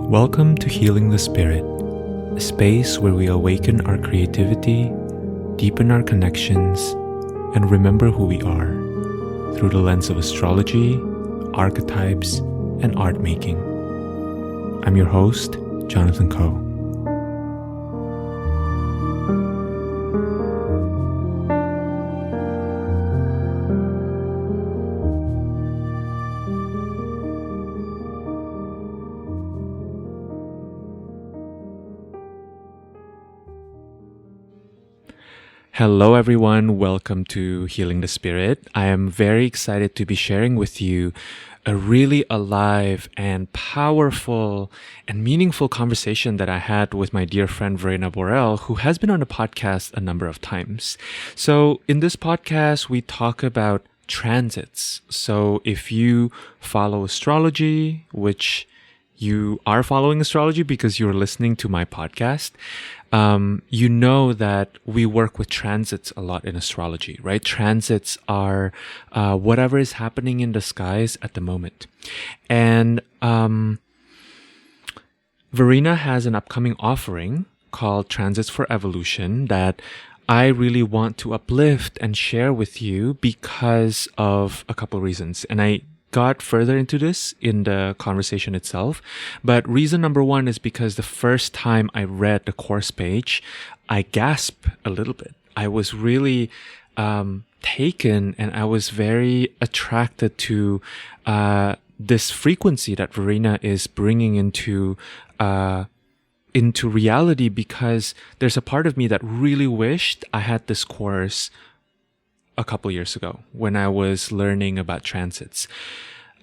Welcome to Healing the Spirit, a space where we awaken our creativity, deepen our connections, and remember who we are through the lens of astrology, archetypes, and art making. I'm your host, Jonathan Coe. Hello everyone, welcome to Healing the Spirit. I am very excited to be sharing with you a really alive and powerful and meaningful conversation that I had with my dear friend Verena Borell, who has been on the podcast a number of times. So in this podcast, we talk about transits. So if you follow astrology, which you are following astrology because you're listening to my podcast, you know that we work with transits a lot in astrology, right? Transits are whatever is happening in the skies at the moment. And Verena has an upcoming offering called Transits for Evolution that I really want to uplift and share with you because of a couple reasons. And I got further into this in the conversation itself. But reason number one is because the first time I read the course page, I gasped a little bit. I was really taken and I was very attracted to this frequency that Verena is bringing into reality, because there's a part of me that really wished I had this course a couple years ago when I was learning about transits.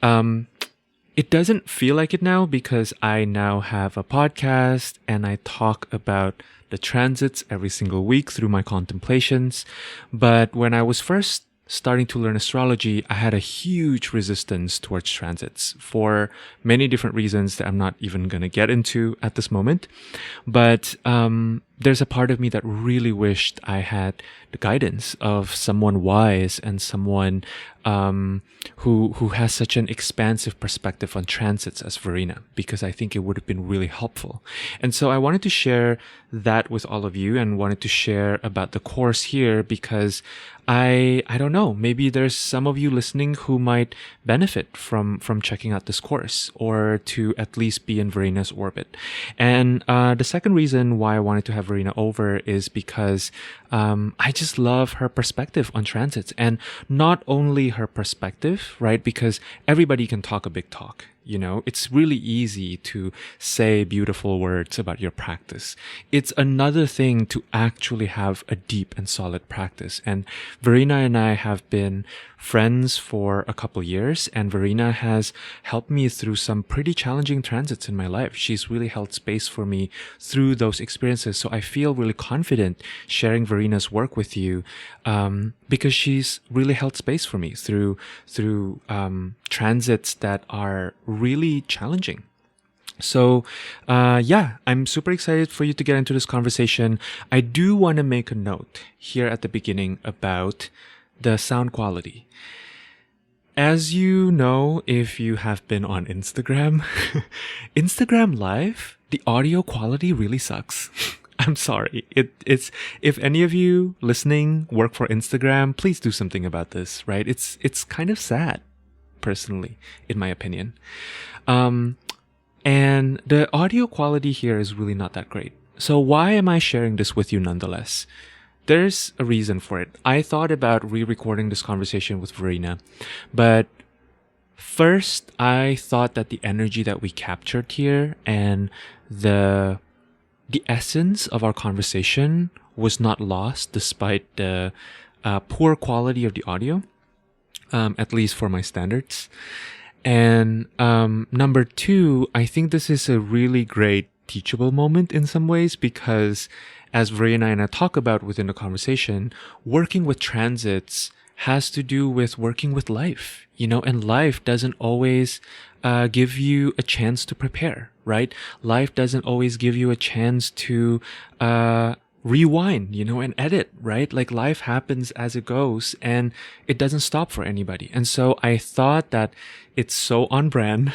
It doesn't feel like it now because I now have a podcast and I talk about the transits every single week through my contemplations. But when I was first starting to learn astrology, I had a huge resistance towards transits for many different reasons that I'm not even going to get into at this moment. But there's a part of me that really wished I had the guidance of someone wise and someone who has such an expansive perspective on transits as Verena, because I think it would have been really helpful. And so I wanted to share that with all of you and wanted to share about the course here because I don't know, maybe there's some of you listening who might benefit from checking out this course or to at least be in Verena's orbit. And the second reason why I wanted to have Verena over is because I just love her perspective on transits, and not only her perspective, right? Because everybody can talk a big talk. You know, it's really easy to say beautiful words about your practice. It's another thing to actually have a deep and solid practice. And Verena and I have been friends for a couple years, and Verena has helped me through some pretty challenging transits in my life. She's really held space for me through those experiences. So I feel really confident sharing Verena's work with you because she's really held space for me through transits that are really challenging. So, I'm super excited for you to get into this conversation. I do want to make a note here at the beginning about the sound quality. As you know, if you have been on Instagram, Instagram Live, the audio quality really sucks. I'm sorry. It's if any of you listening work for Instagram, please do something about this, right? It's kind of sad, personally, in my opinion. And the audio quality here is really not that great. So why am I sharing this with you nonetheless? There's a reason for it. I thought about re-recording this conversation with Verena, but first I thought that the energy that we captured here and the essence of our conversation was not lost despite the poor quality of the audio, at least for my standards. And number two, I think this is a really great teachable moment in some ways because, as Verena and I talk about within the conversation, working with transits has to do with working with life, you know, and life doesn't always give you a chance to prepare, right? Life doesn't always give you a chance to rewind, and edit, right? Like life happens as it goes and it doesn't stop for anybody. And so I thought that it's so on brand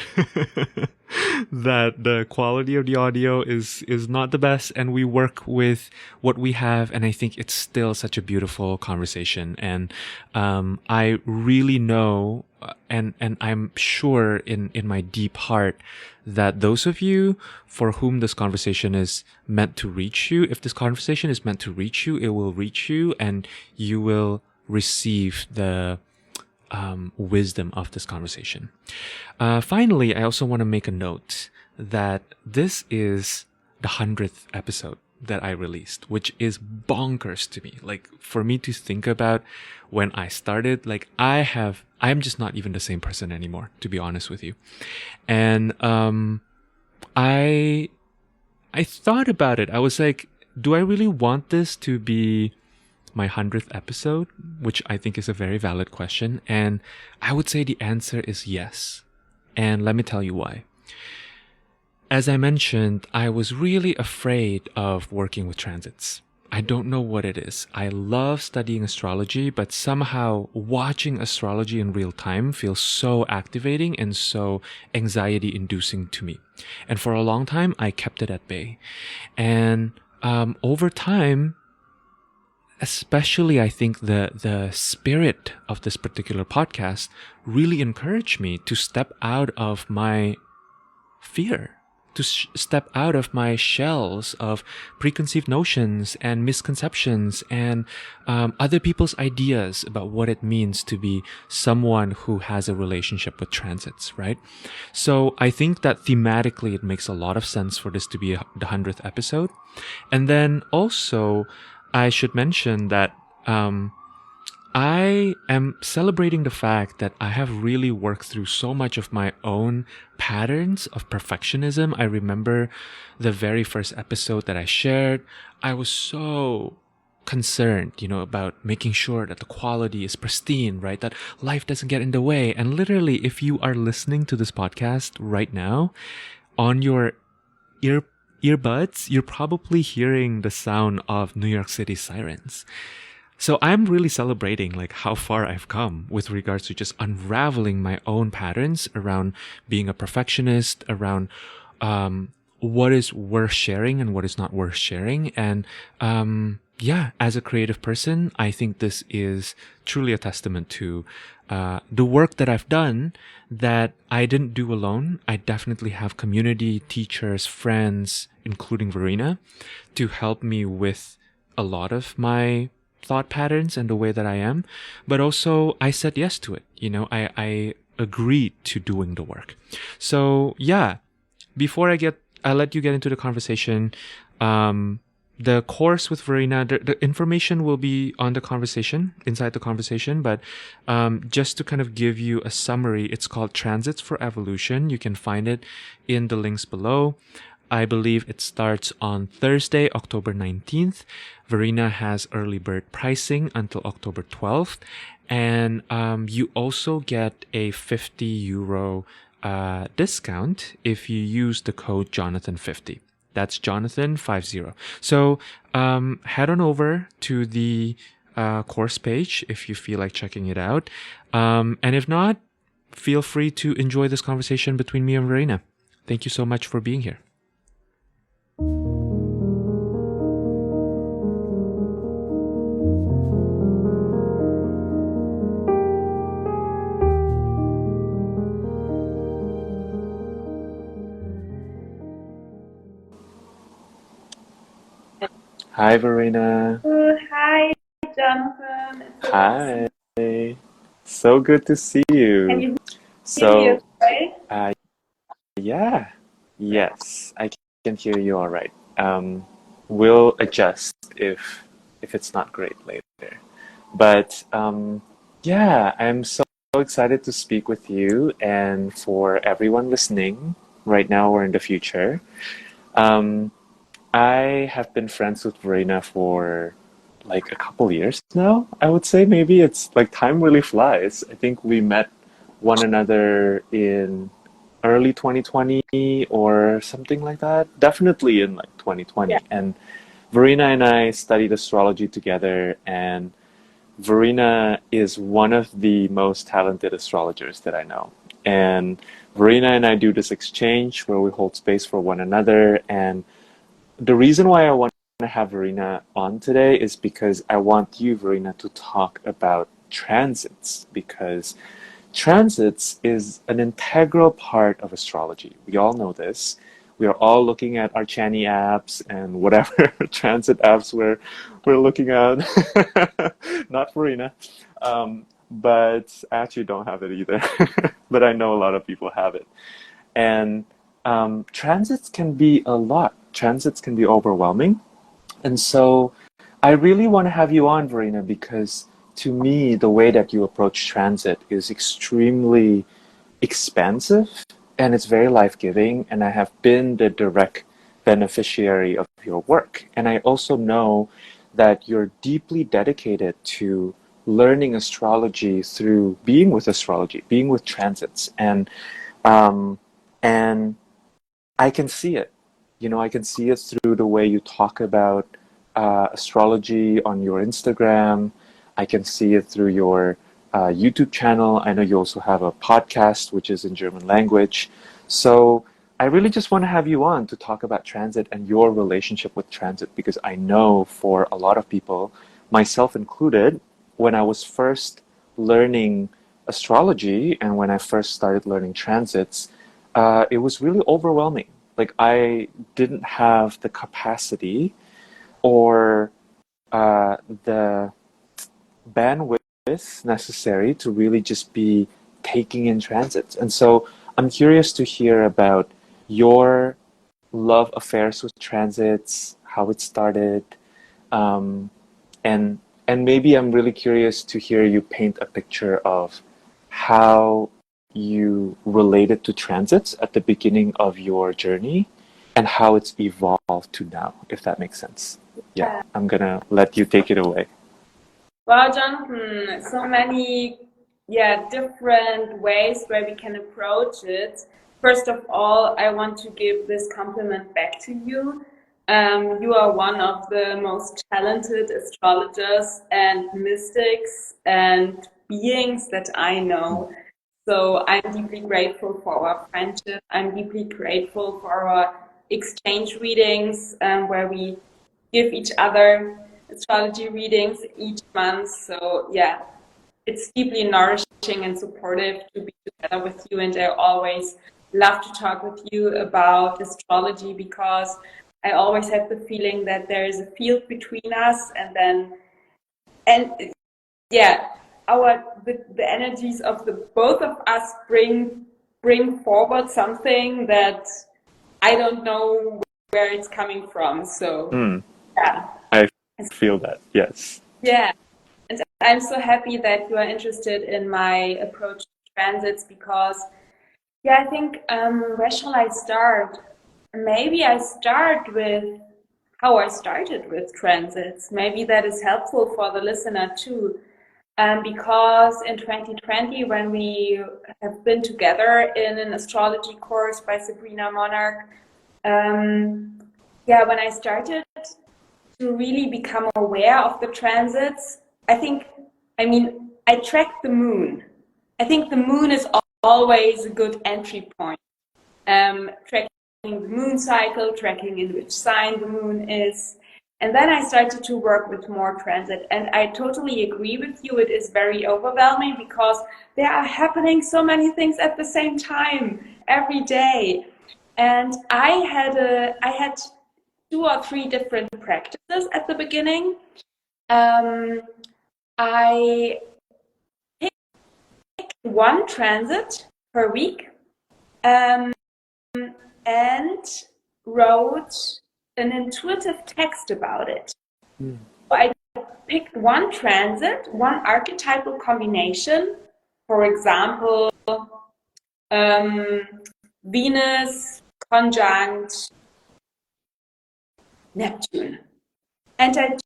that the quality of the audio is not the best, and we work with what we have, and I think it's still such a beautiful conversation. And I really know, and I'm sure in my deep heart that those of you for whom this conversation is meant to reach you, if this conversation is meant to reach you, it will reach you, and you will receive the wisdom of this conversation. Finally, I also want to make a note that this is the 100th episode that I released, which is bonkers to me. Like, for me to think about when I started, like, I'm just not even the same person anymore, to be honest with you. And I thought about it. I was like, do I really want this to be my 100th episode? Which I think is a very valid question. And I would say the answer is yes. And let me tell you why. As I mentioned, I was really afraid of working with transits. I don't know what it is. I love studying astrology, but somehow watching astrology in real time feels so activating and so anxiety inducing to me. And for a long time, I kept it at bay. And over time, especially I think the spirit of this particular podcast really encouraged me to step out of my fear, to step out of my shells of preconceived notions and misconceptions and other people's ideas about what it means to be someone who has a relationship with transits, right? So I think that thematically it makes a lot of sense for this to be the 100th episode. And then also, I should mention that I am celebrating the fact that I have really worked through so much of my own patterns of perfectionism. I remember the very first episode that I shared. I was so concerned, about making sure that the quality is pristine, right? That life doesn't get in the way. And literally, if you are listening to this podcast right now on your earbuds, you're probably hearing the sound of New York City sirens. So I'm really celebrating like how far I've come with regards to just unraveling my own patterns around being a perfectionist, around what is worth sharing and what is not worth sharing. And as a creative person, I think this is truly a testament to the work that I've done that I didn't do alone. I definitely have community, teachers, friends, including Verena, to help me with a lot of my thought patterns and the way that I am. But also I said yes to it. I agreed to doing the work. So before I let you get into the conversation, the course with Verena, the information will be on the conversation, inside the conversation, but just to kind of give you a summary, it's called Transits for Evolution. You can find it in the links below. I believe it starts on Thursday, October 19th. Verena has early bird pricing until October 12th. And you also get a €50 discount if you use the code Jonathan50. That's Jonathan50. So head on over to the course page if you feel like checking it out. And if not, feel free to enjoy this conversation between me and Verena. Thank you so much for being here. Hi, Verena. Hi, Jonathan. Hi. So good to see you. Can you hear me okay? Yeah. Yes, I can hear you all right. We'll adjust if it's not great later. But I'm so excited to speak with you and for everyone listening right now or in the future. I have been friends with Verena for like a couple years now. I would say maybe it's like time really flies. I think we met one another in early 2020 or something like that. Definitely in like 2020. Yeah. And Verena and I studied astrology together, and Verena is one of the most talented astrologers that I know. And Verena and I do this exchange where we hold space for one another. And the reason why I want to have Verena on today is because I want you, Verena, to talk about transits, because transits is an integral part of astrology. We all know this. We are all looking at our Chani apps and whatever transit apps we're looking at. Not Verena. But I actually don't have it either. But I know a lot of people have it. And transits can be a lot. Transits can be overwhelming. And so I really want to have you on, Verena, because to me, the way that you approach transit is extremely expansive and it's very life-giving. And I have been the direct beneficiary of your work. And I also know that you're deeply dedicated to learning astrology through being with astrology, being with transits. Um, and I can see it. You know, I can see it through the way you talk about astrology on your Instagram. I can see it through your YouTube channel. I know you also have a podcast, which is in German language. So I really just want to have you on to talk about transit and your relationship with transit, because I know for a lot of people, myself included, when I was first learning astrology and when I first started learning transits, it was really overwhelming. Like I didn't have the capacity or the bandwidth necessary to really just be taking in transits. And so I'm curious to hear about your love affairs with transits, how it started, um, and maybe I'm really curious to hear you paint a picture of how you related to transits at the beginning of your journey and how it's evolved to now, if that makes sense. Yeah, I'm gonna let you take it away. Well, Jonathan, so many, different ways where we can approach it. First of all, I want to give this compliment back to you. You are one of the most talented astrologers and mystics and beings that I know. So I'm deeply grateful for our friendship. I'm deeply grateful for our exchange readings, where we give each other astrology readings each month. So yeah, it's deeply nourishing and supportive to be together with you. And I always love to talk with you about astrology because I always have the feeling that there is a field between us, and yeah, the energies of the both of us bring forward something that I don't know where it's coming from. So yeah. I feel that, yes. Yeah, and I'm so happy that you are interested in my approach to transits because, I think, where shall I start? Maybe I start with how I started with transits. Maybe that is helpful for the listener too. Because in 2020, when we have been together in an astrology course by Sabrina Monarch, when I started to really become aware of the transits, I track the moon. I think the moon is always a good entry point. Tracking the moon cycle, tracking in which sign the moon is. And then I started to work with more transit. And I totally agree with you. It is very overwhelming because there are happening so many things at the same time every day. And I had 2 or 3 different practices at the beginning. I picked one transit per week and wrote an intuitive text about it. So I picked one transit, one archetypal combination, for example, Venus conjunct Neptune. And I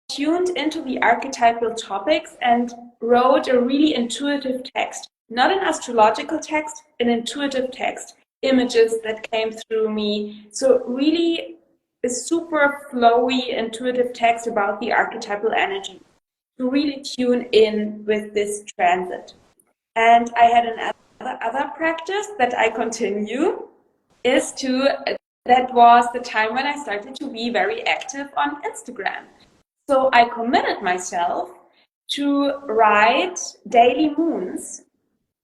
tuned into the archetypal topics and wrote a really intuitive text, not an astrological text, an intuitive text, images that came through me. So really a super flowy, intuitive text about the archetypal energy to really tune in with this transit. And I had other practice that I continue is that was the time when I started to be very active on Instagram. So I committed myself to write daily moons.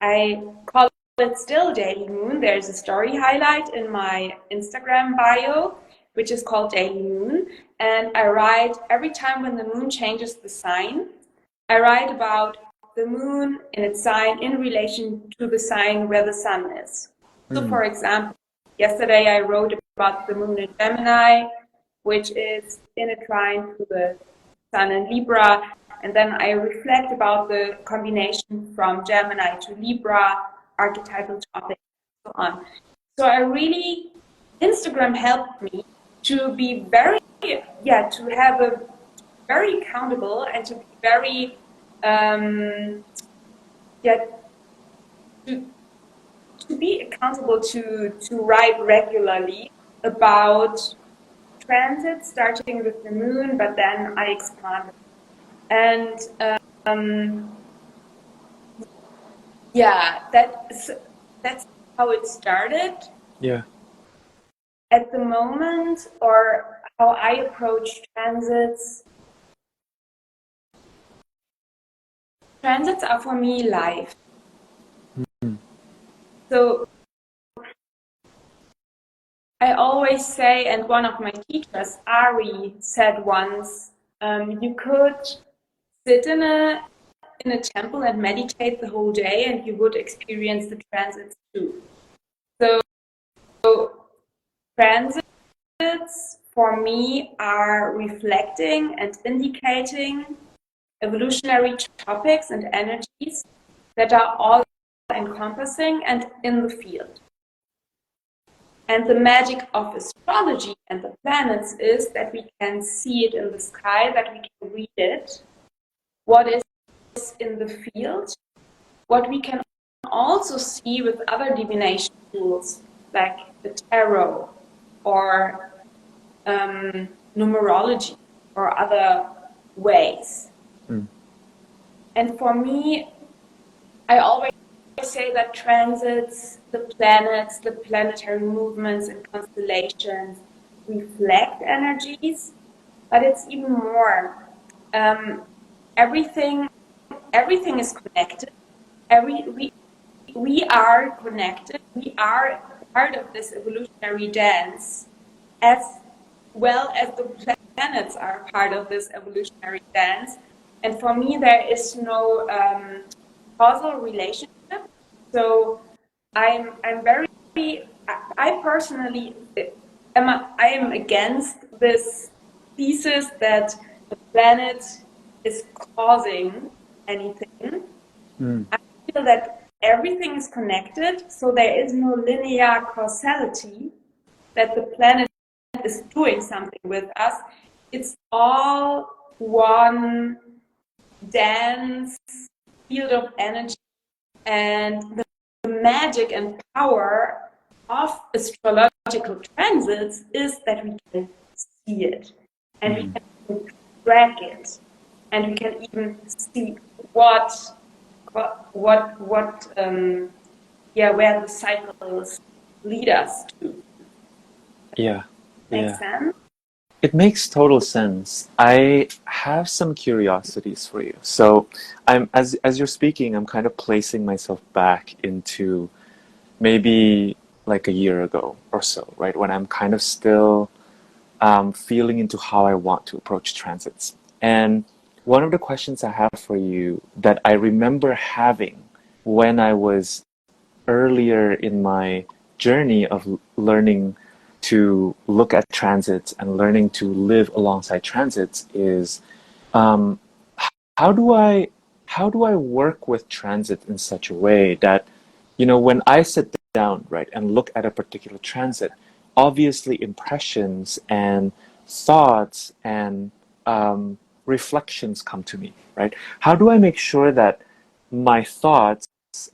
I call it still daily moon. There's a story highlight in my Instagram bio, which is called Daily Moon. And I write every time when the moon changes the sign, I write about the moon in its sign in relation to the sign where the sun is. So for example, yesterday I wrote about the moon in Gemini, which is in a trine to the sun in Libra. And then I reflect about the combination from Gemini to Libra, archetypal topics, and so on. So Instagram helped me to be to have a very accountable and to be very, to be accountable to write regularly about transits, starting with the moon, but then I expanded. And that's how it started. Yeah. At the moment, or how I approach transits. Transits are for me life. So I always say, and one of my teachers, Ari, said once, you could sit in a temple and meditate the whole day and you would experience the transits too. So transits for me are reflecting and indicating evolutionary topics and energies that are all encompassing and in the field. And the magic of astrology and the planets is that we can see it in the sky, that we can read it, what is in the field, what we can also see with other divination tools like the tarot or numerology or other ways. And for me, I always say that transits, the planets, the planetary movements and constellations reflect energies, but it's even more. Everything is connected. We are connected. We are part of this evolutionary dance, as well as the planets are part of this evolutionary dance. And for me, there is no causal relationship. So I personally am against this thesis that the planet is causing anything. I feel that everything is connected, so there is no linear causality that the planet is doing something with us. It's all one dance, field of energy, and the magic and power of astrological transits is that we can see it, and we can track it, and we can even see where the cycles lead us to. Yeah. Makes sense? It makes total sense. I have some curiosities for you. So as you're speaking, I'm kind of placing myself back into maybe like a year ago or so, right? When I'm kind of still feeling into how I want to approach transits. And one of the questions I have for you that I remember having when I was earlier in my journey of learning to look at transits and learning to live alongside transits is how do I work with transit in such a way that, you know, when I sit down, right, and look at a particular transit, obviously impressions and thoughts and reflections come to me, right? How do I make sure that my thoughts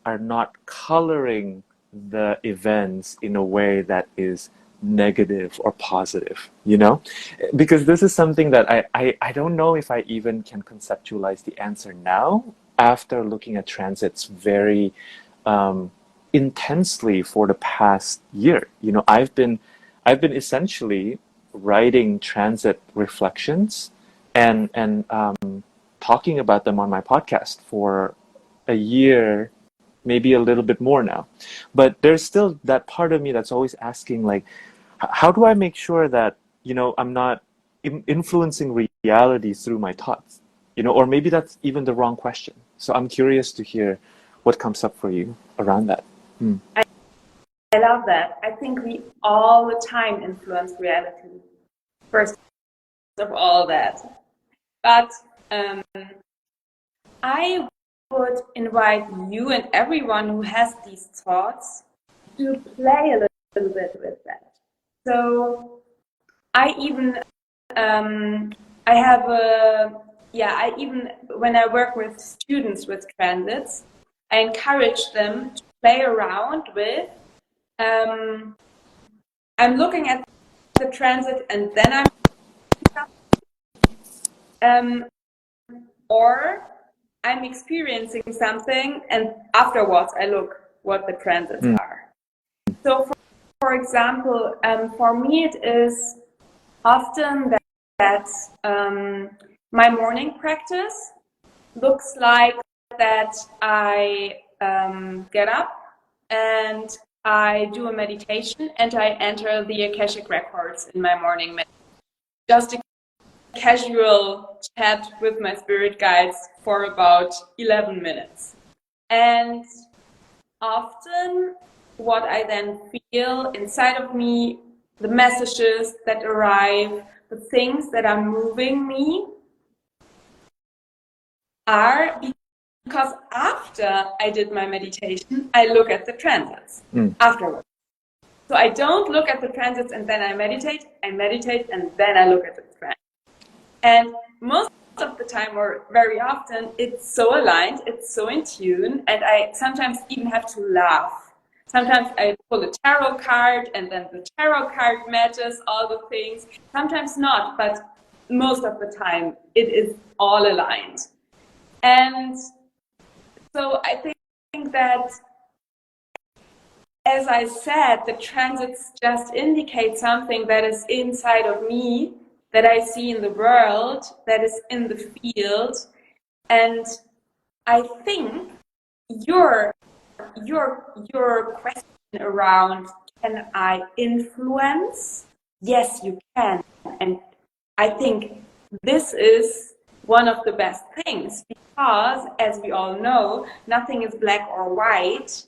are not coloring the events in a way that is negative or positive, you know? Because this is something that I don't know if I even can conceptualize the answer now after looking at transits very intensely for the past year. I've been essentially writing transit reflections and talking about them on my podcast for a year, maybe a little bit more now. But there's still that part of me that's always asking, like, how do I make sure that, I'm not influencing reality through my thoughts? Or maybe that's even the wrong question. So I'm curious to hear what comes up for you around that. I love that. I think we all the time influence reality. First of all, that. But I would invite you and everyone who has these thoughts to play a little bit with that. So I even when I work with students with transits, I encourage them to play around with. I'm looking at the transit and then or I'm experiencing something and afterwards I look what the transits are. So for example, for me it is often that my morning practice looks like that I get up and I do a meditation and I enter the Akashic records in my morning meditation. Just a casual chat with my spirit guides for about 11 minutes. And often what I then feel inside of me, the messages that arrive, the things that are moving me are because after I did my meditation, I look at the transits afterwards. So I don't look at the transits and then I meditate and then I look at the transits. And most of the time, or very often, it's so aligned, it's so in tune, and I sometimes even have to laugh. Sometimes I pull a tarot card and then the tarot card matches all the things. Sometimes not, but most of the time it is all aligned. And so I think that, as I said, the transits just indicate something that is inside of me, that I see in the world, that is in the field. And I think your question around, can I influence? Yes, you can. And I think this is one of the best things because, as we all know, nothing is black or white.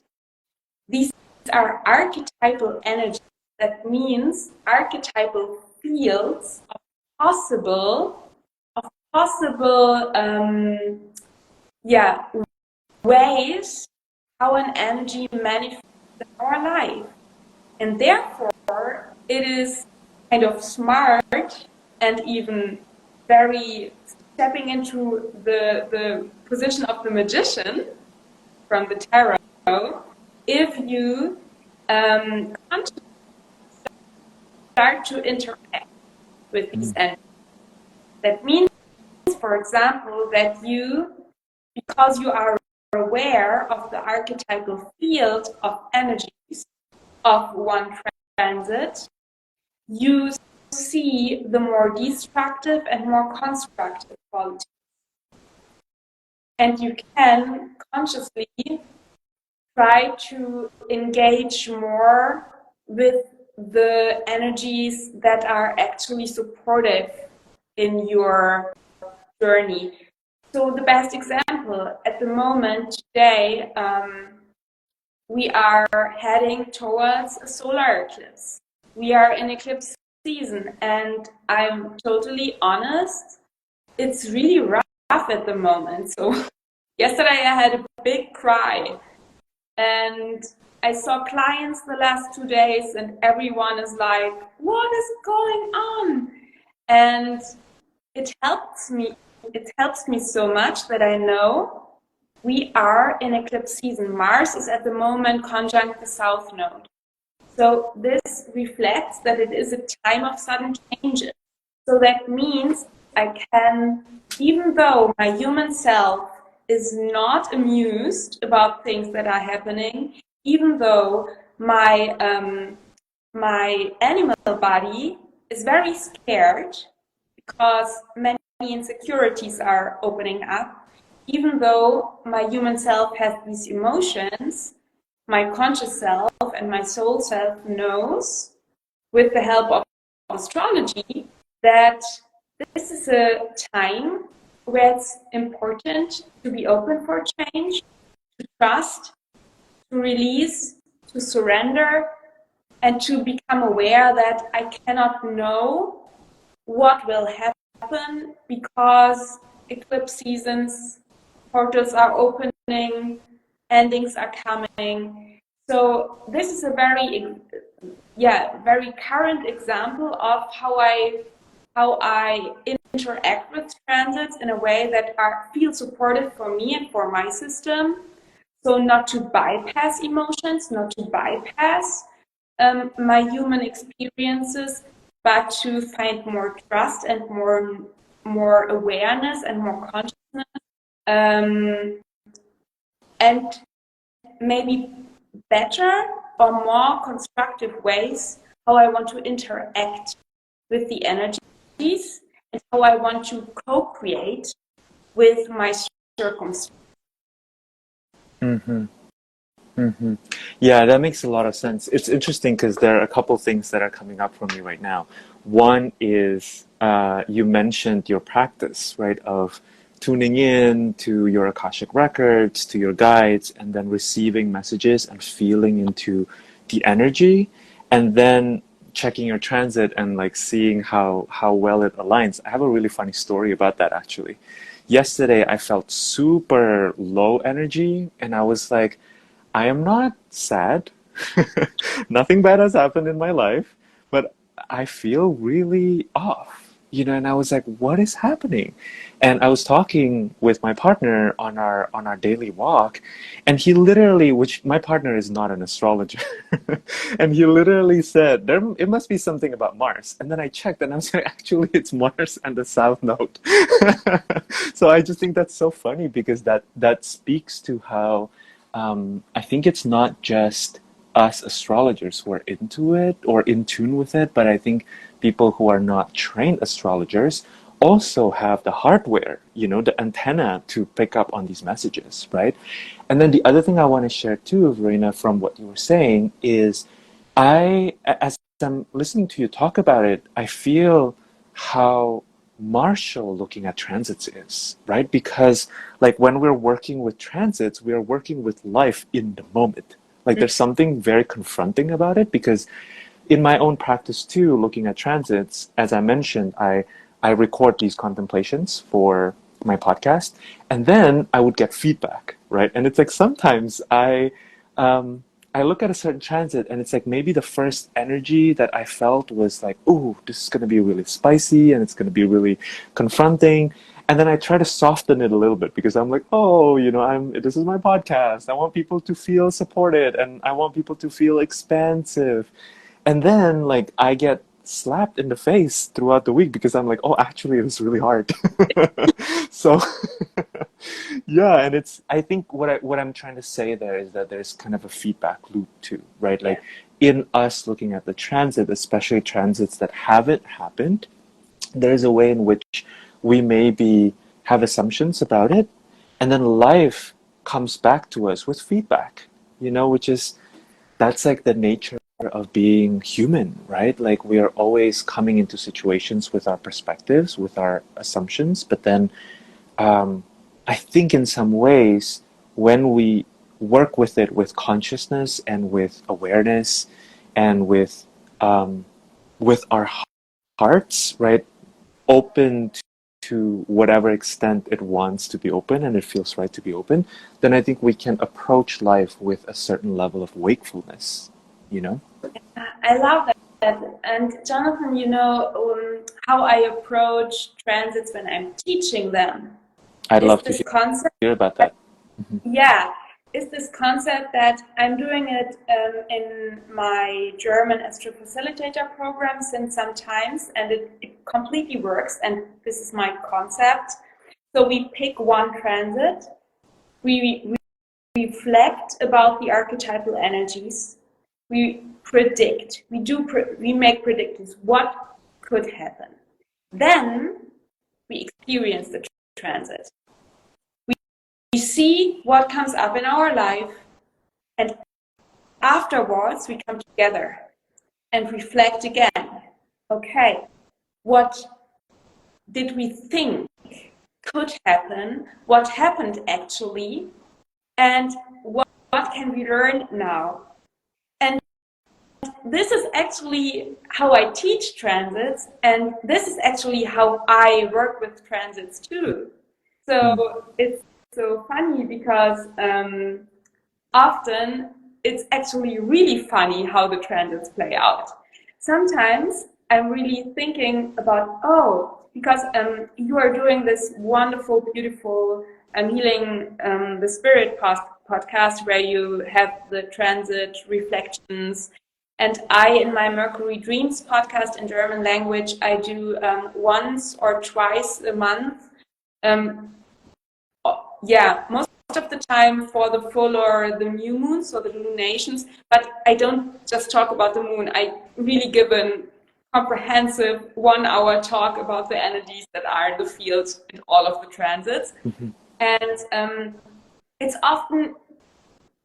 These are archetypal energies. That means archetypal fields of possible ways how an energy manifests in our life. And therefore, it is kind of smart and even very stepping into the position of the magician from the tarot, if you consciously start to interact with these energies. That means, for example, that you, because you are aware of the archetypal field of energies of one transit, you see the more destructive and more constructive qualities. And you can consciously try to engage more with the energies that are actually supportive in your journey. So the best example at the moment today, we are heading towards a solar eclipse. We are in eclipse season, and I'm totally honest, it's really rough at the moment. So yesterday I had a big cry, and I saw clients the last 2 days, and everyone is like, what is going on? And it helps me so much that I know we are in eclipse season. Mars is at the moment conjunct the South Node. So this reflects that it is a time of sudden changes. So that means I can, even though my human self is not amused about things that are happening, even though my animal body is very scared because many insecurities are opening up. Even though my human self has these emotions, my conscious self and my soul self knows, with the help of astrology, that this is a time where it's important to be open for change, to trust, to release, to surrender, and to become aware that I cannot know what will happen because eclipse seasons, portals are opening, endings are coming. So this is a very current example of how I interact with transits in a way that feel supportive for me and for my system. So not to bypass emotions, not to bypass my human experiences, but to find more trust and more awareness and more consciousness, and maybe better or more constructive ways how I want to interact with the energies and how I want to co-create with my circumstances. Mm-hmm. Mm-hmm. Yeah, that makes a lot of sense. It's interesting because there are a couple things that are coming up for me right now. One is you mentioned your practice, right, of tuning in to your Akashic records, to your guides, and then receiving messages and feeling into the energy, and then checking your transit and like seeing how well it aligns. I have a really funny story about that actually. Yesterday, I felt super low energy, and I was like, I am not sad. Nothing bad has happened in my life, but I feel really off, and I was like, what is happening? And I was talking with my partner on our daily walk, and he literally, which my partner is not an astrologer, and he literally said, it must be something about Mars. And then I checked and I was like, actually it's Mars and the South Node. So I just think that's so funny because that speaks to how I think it's not just us astrologers who are into it or in tune with it, but I think people who are not trained astrologers also have the hardware, the antenna to pick up on these messages, right? And then the other thing I want to share too, Verena, from what you were saying is as I'm listening to you talk about it, I feel how martial looking at transits is, right? Because like when we're working with transits, we are working with life in the moment. Like there's something very confronting about it because in my own practice too, looking at transits, as I mentioned, I record these contemplations for my podcast, and then I would get feedback, right? And it's like sometimes I look at a certain transit and it's like maybe the first energy that I felt was like, oh, this is going to be really spicy and it's going to be really confronting. And then I try to soften it a little bit because I'm like, oh, this is my podcast. I want people to feel supported and I want people to feel expansive. And then like I get slapped in the face throughout the week because I'm like, oh, actually it was really hard. So yeah, and I think what I'm trying to say there is that there's kind of a feedback loop too, right? Like in us looking at the transit, especially transits that haven't happened, there's a way in which we maybe have assumptions about it, and then life comes back to us with feedback, which is that's like the nature of being human, right? Like we are always coming into situations with our perspectives, with our assumptions, but then I think in some ways, when we work with it with consciousness and with awareness and with our hearts, right, open to whatever extent it wants to be open and it feels right to be open, then I think we can approach life with a certain level of wakefulness, I love that. And Jonathan, how I approach transits when I'm teaching them I'd is love to this concept. hear about that. Yeah, is this concept that I'm doing it in my German Astro Facilitator program since some times, and it completely works. And this is my concept. So we pick one transit, we reflect about the archetypal energies, we predict, we make predictions what could happen. Then we experience the transit. We see what comes up in our life, and afterwards we come together and reflect again. Okay, what did we think could happen? What happened actually? And what can we learn now? And this is actually how I teach transits, and this is actually how I work with transits too. So it's so funny because often it's actually really funny how the transits play out. Sometimes I'm really thinking about, because you are doing this wonderful, beautiful healing the spirit podcast where you have the transit reflections. And in my Mercury Dreams podcast in German language, I do once or twice a month. Most of the time for the full or the new moon, so the lunations. But I don't just talk about the moon. I really give a comprehensive 1 hour talk about the energies that are in the field in all of the transits. Mm-hmm. And it's often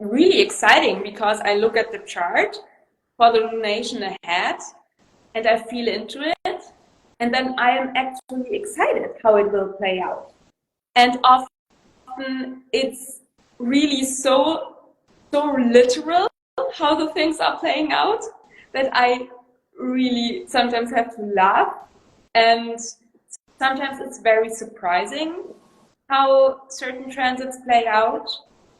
really exciting because I look at the chart for the lunation ahead and I feel into it. And then I am actually excited how it will play out. And often it's really so literal how the things are playing out that I really sometimes have to laugh, and sometimes it's very surprising how certain transits play out,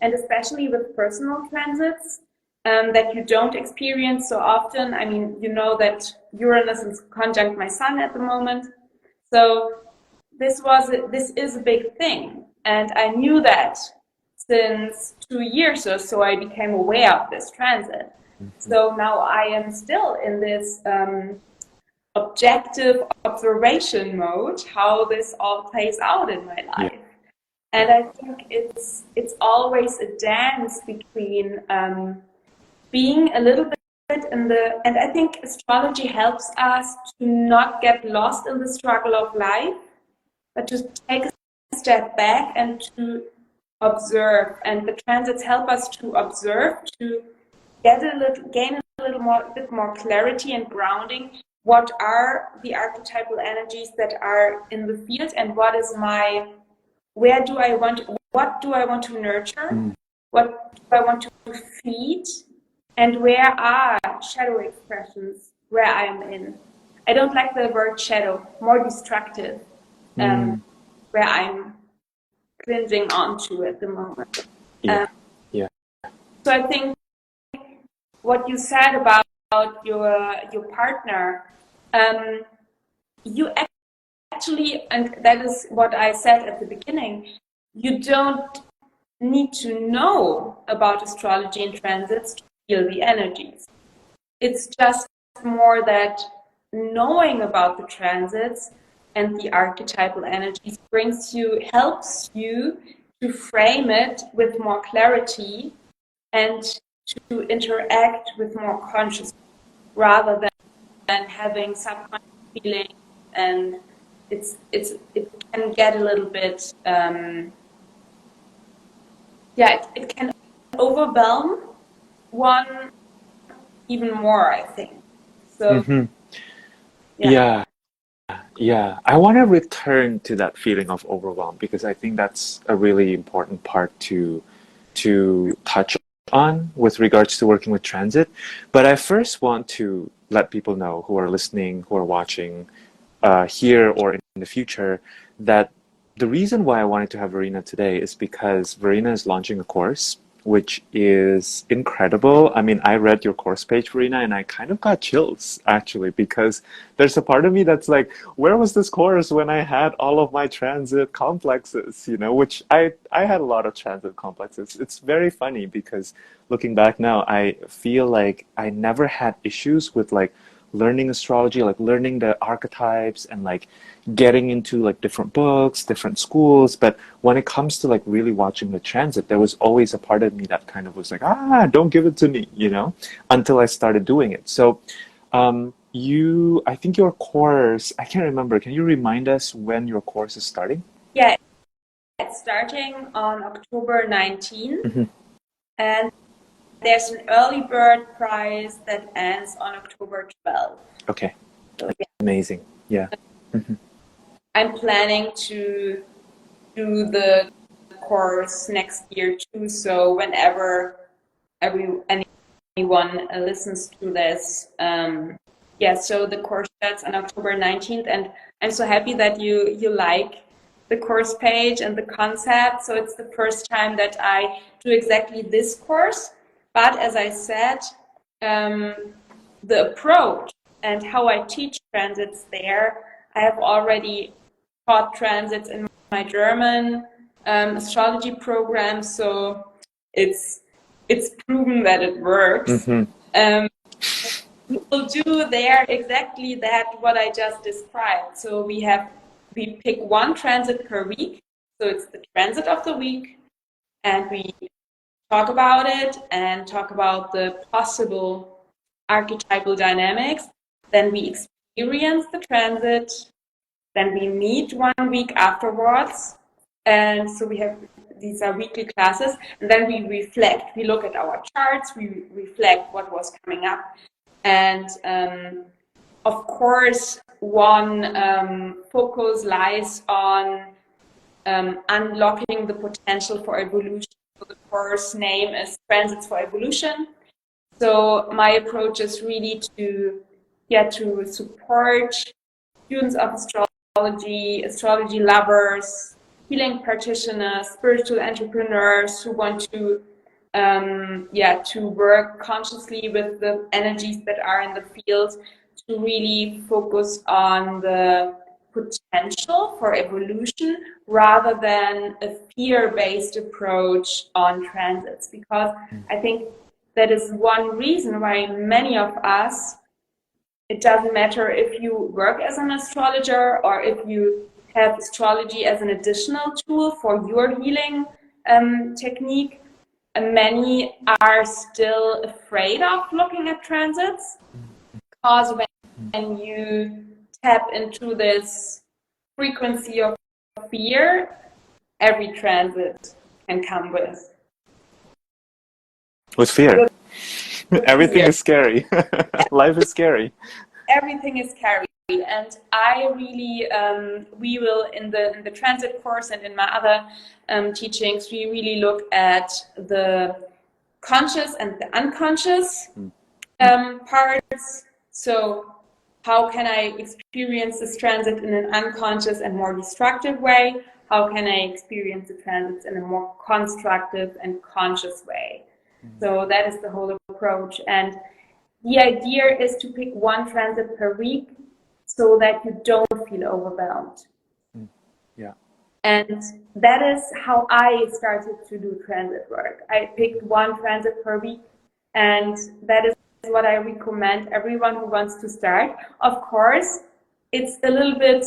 and especially with personal transits that you don't experience so often. I mean, you know that Uranus is conjunct my sun at the moment, so this is a big thing, and I knew that since 2 years or so. I became aware of this transit. So now I am still in this objective observation mode, how this all plays out in my life. Yeah. And I think it's always a dance between being a little bit in the, and I think astrology helps us to not get lost in the struggle of life, but to take a step back and to observe. And the transits help us to observe, to gain a bit more clarity and grounding. What are the archetypal energies that are in the field, and what do I want to nurture? What do I want to feed? And where are shadow expressions where I am in? I don't like the word shadow, more destructive, where I'm clinging onto at the moment. Yeah. So I think what you said about your partner, you actually, and that is what I said at the beginning, you don't need to know about astrology and transits to feel the energies. It's just more that knowing about the transits and the archetypal energies helps you to frame it with more clarity and to interact with more consciousness rather than having subconscious feeling, and it can get a little bit it can overwhelm one even more, I think. So Yeah, I want to return to that feeling of overwhelm because I think that's a really important part to touch on with regards to working with transit. But I first want to let people know who are listening, who are watching here or in the future, that the reason why I wanted to have Verena today is because Verena is launching a course which is incredible. I mean, I read your course page, Verena, and I kind of got chills, actually, because there's a part of me that's like, where was this course when I had all of my transit complexes, which I had a lot of transit complexes. It's very funny because looking back now, I feel like I never had issues with like learning astrology, like learning the archetypes and like getting into like different books, different schools. But when it comes to like really watching the transit, there was always a part of me that kind of was like, don't give it to me, you know, until I started doing it. So I think your course, I can't remember. Can you remind us when your course is starting? Yeah, it's starting on October 19th, Hmm. and there's an early bird prize that ends on October 12th. Okay. So yeah, Amazing. Yeah. Hmm. I'm planning to do the course next year too. So whenever anyone listens to this, yeah. So the course starts on October 19th, and I'm so happy that you like the course page and the concept. So it's the first time that I do exactly this course. But as I said, the approach and how I teach transits there, I have already taught transits in my German astrology program, so it's proven that it works. Hmm. We will do there exactly that what I just described. So we pick one transit per week. So it's the transit of the week, and we talk about it and talk about the possible archetypal dynamics. Then we experience the transit. Then we meet 1 week afterwards. And so these are weekly classes. And then we reflect. We look at our charts. We reflect what was coming up. And of course, one focus lies on unlocking the potential for evolution. So the course name is Transits for Evolution. So my approach is really to support students of astrology lovers, healing practitioners, spiritual entrepreneurs who want to work consciously with the energies that are in the field, to really focus on the potential for evolution rather than a fear-based approach on transits. Because I think that is one reason why many of us, it doesn't matter if you work as an astrologer or if you have astrology as an additional tool for your healing technique, many are still afraid of looking at transits, because when you tap into this frequency of fear, every transit can come With fear. with Everything fear. is scary. Life is scary. Everything is carried, and I really we will in the transit course and in my other teachings, we really look at the conscious and the unconscious parts. So how can I experience this transit in an unconscious and more destructive way? How can I experience the transits in a more constructive and conscious way? So that is the whole approach. And the idea is to pick one transit per week so that you don't feel overwhelmed. Yeah. And that is how I started to do transit work. I picked one transit per week, and that is what I recommend everyone who wants to start. Of course, it's a little bit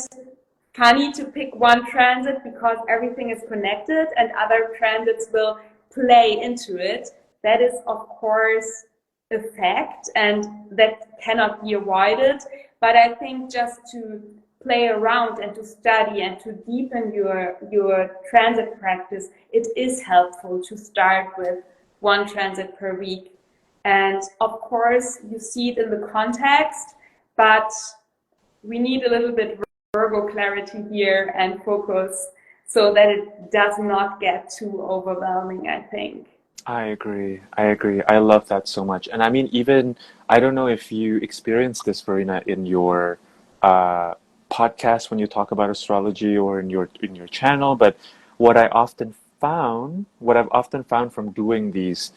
funny to pick one transit because everything is connected and other transits will play into it. That is, of course, a fact, and that cannot be avoided. But I think just to play around and to study and to deepen your transit practice, it is helpful to start with one transit per week. And of course, you see it in the context, but we need a little bit Virgo clarity here and focus so that it does not get too overwhelming, I think. I agree. I agree. I love that so much. And I mean, even, I don't know if you experience this, Verena, in your podcast when you talk about astrology or in your channel, but what I've often found from doing these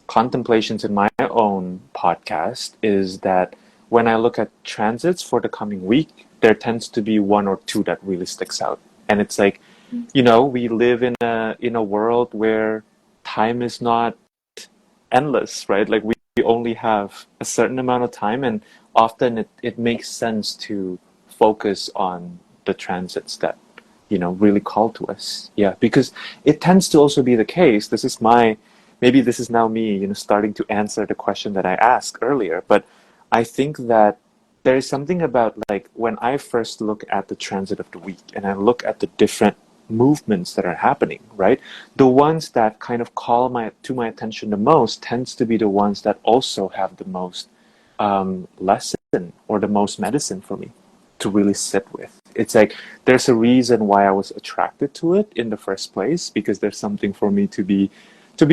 contemplations in my own podcast is that when I look at transits for the coming week, there tends to be one or two that really sticks out. And it's like, you know, we live in a world where time is not endless, right? Like we we only have a certain amount of time, and often it makes sense to focus on the transits that, really call to us. Yeah, because it tends to also be the case. Maybe this is now me, starting to answer the question that I asked earlier, but I think that there is something about, like, when I first look at the transit of the week and I look at the different movements that are happening, right? The ones that kind of call to my attention the most tends to be the ones that also have the most lesson or the most medicine for me to really sit with. It's like there's a reason why I was attracted to it in the first place, because there's something for me to be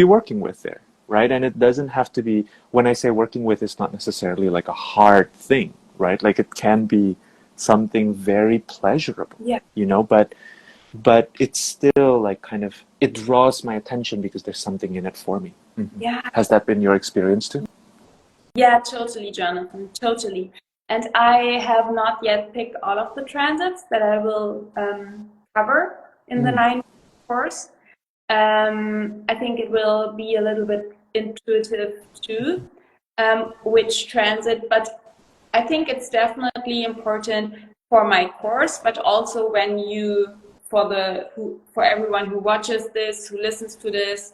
working with there, right? And it doesn't have to be, when I say working with, it's not necessarily like a hard thing, right? Like it can be something very pleasurable, Yeah. But it's still like kind of, it draws my attention because there's something in it for me. Mm-hmm. Yeah. Has that been your experience too? Yeah, totally, Jonathan, totally. And I have not yet picked all of the transits that I will cover in the 9 course. I think it will be a little bit intuitive too, which transit, but I think it's definitely important for my course, but also for everyone who watches this, who listens to this.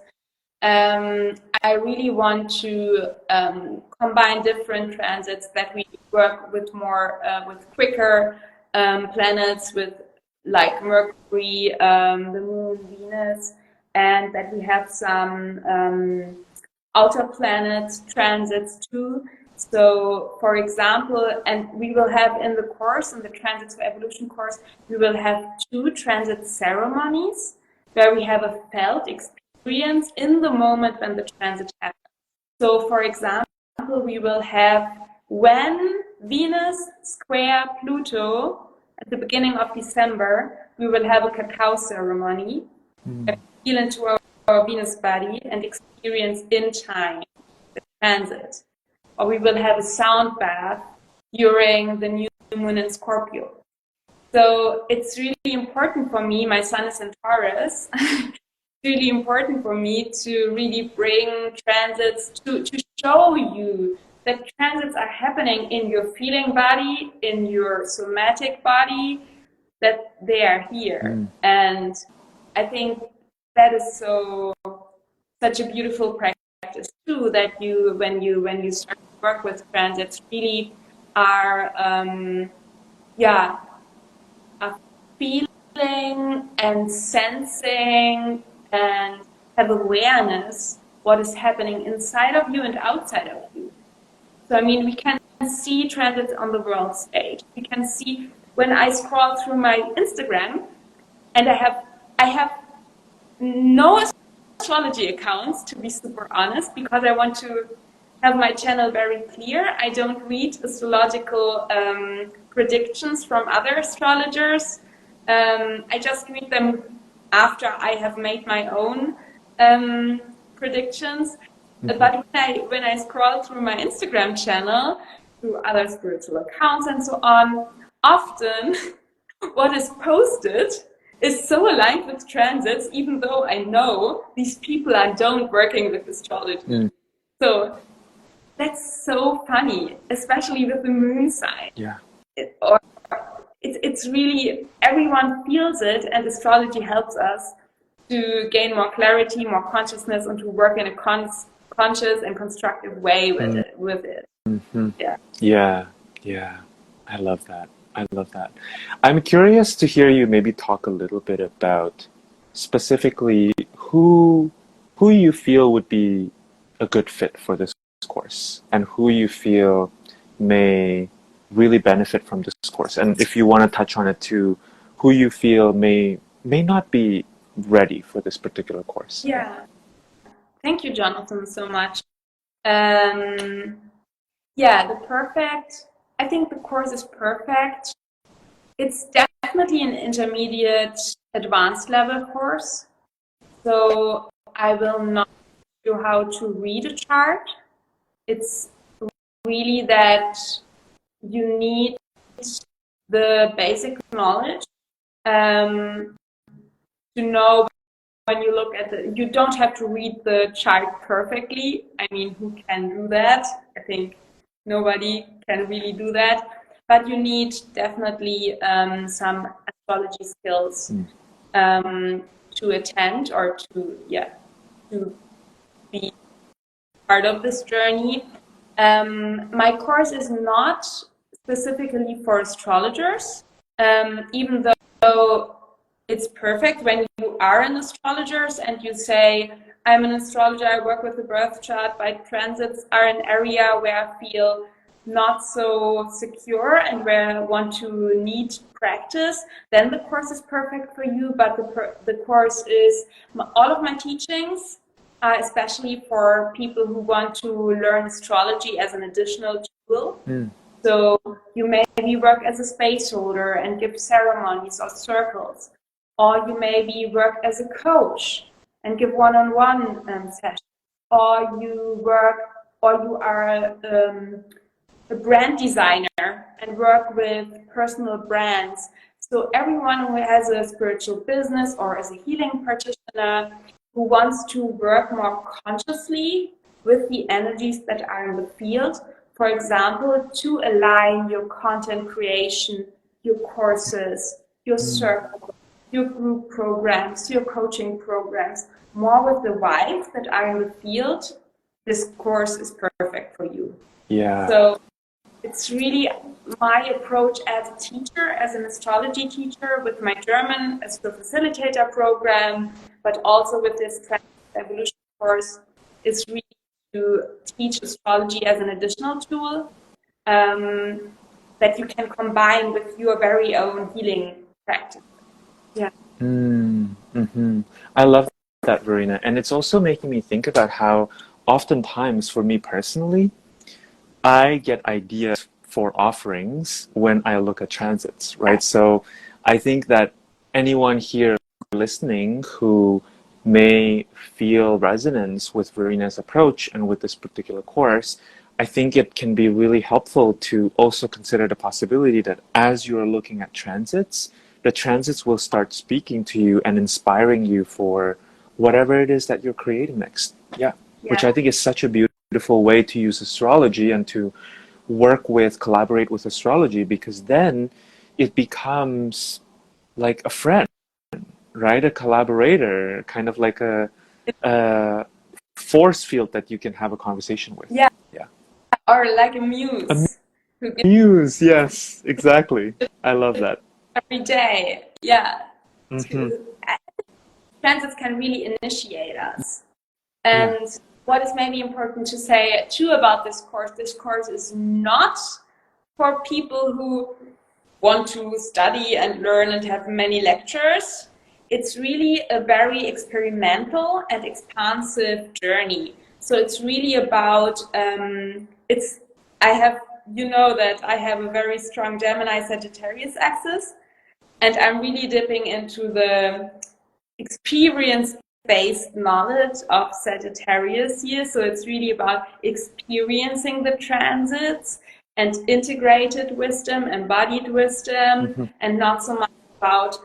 I really want to combine different transits, that we work with more with quicker planets, with like Mercury, the Moon, Venus, and that we have some outer planet transits too. So, for example, and we will have in the course, in the Transits for Evolution course, we will have 2 transit ceremonies where we have a felt experience in the moment when the transit happens. So, for example, we will have when Venus square Pluto at the beginning of December, we will have a cacao ceremony, feel into our Venus body and experience in time the transit. Or we will have a sound bath during the new moon in Scorpio. So it's really important for me, my sun is in Taurus, it's really important for me to really bring transits to show you that transits are happening in your feeling body, in your somatic body, that they are here. And I think that is such a beautiful practice too, that when you start to work with transits, really are feeling and sensing and have awareness what is happening inside of you and outside of you. So I mean, we can see transits on the world stage. We can see, when I scroll through my Instagram, and I have no astrology accounts, to be super honest, because I want to have my channel very clear. I don't read astrological predictions from other astrologers. I just read them after I have made my own predictions. But when I scroll through my Instagram channel, through other spiritual accounts and so on, often what is posted is so aligned with transits, even though I know these people don't working with astrology. So that's so funny, especially with the moon sign. Yeah. It's really, everyone feels it, and astrology helps us to gain more clarity, more consciousness, and to work in a conscious and constructive way with it. Mm-hmm. Yeah. Yeah. I love that. I'm curious to hear you maybe talk a little bit about specifically who you feel would be a good fit for this course, and who you feel may really benefit from this course. And if you want to touch on it too, who you feel may not be ready for this particular course. Yeah. Thank you, Jonathan, so much. I think the course is perfect. It's definitely an intermediate advanced level course. So I will not show you how to read a chart. It's really that you need the basic knowledge to know when you look at the, you don't have to read the chart perfectly. I mean, who can do that? I think nobody can really do that. But you need definitely some astrology skills to attend or to be part of this journey. My course is not specifically for astrologers, even though it's perfect when you are an astrologer and you say, I'm an astrologer, I work with the birth chart, my transits are an area where I feel not so secure and where I want to need practice, then the course is perfect for you. But the course is, all of my teachings, especially for people who want to learn astrology as an additional tool. So you maybe work as a space holder and give ceremonies or circles, or you maybe work as a coach and give one-on-one sessions, or you are a brand designer and work with personal brands. So everyone who has a spiritual business or is a healing practitioner who wants to work more consciously with the energies that are in the field, for example, to align your content creation, your courses, your circle, your group programs, your coaching programs, more with the vibes that are in the field, this course is perfect for you. Yeah. So it's really my approach as a teacher, as an astrology teacher, with my German as the facilitator program, but also with this evolution course, is really to teach astrology as an additional tool that you can combine with your very own healing practice. Yeah. I love that, Verena. And it's also making me think about how oftentimes, for me personally, I get ideas for offerings when I look at transits, right? So I think that anyone here listening who may feel resonance with Verena's approach and with this particular course, I think it can be really helpful to also consider the possibility that as you're looking at transits, the transits will start speaking to you and inspiring you for whatever it is that you're creating next. Yeah. Which I think is such a beautiful way to use astrology and to collaborate with astrology, because then it becomes like a friend, right? A collaborator, kind of like a force field that you can have a conversation with. Yeah. Or like a muse. Muse, yes, exactly. I love that. Every day, transits can really initiate us. And what is maybe important to say too about this course is not for people who want to study and learn and have many lectures. It's really a very experimental and expansive journey. So it's really about, you know that I have a very strong Gemini Sagittarius axis, and I'm really dipping into the experience-based knowledge of Sagittarius here. So it's really about experiencing the transits and integrated wisdom, embodied wisdom, and not so much about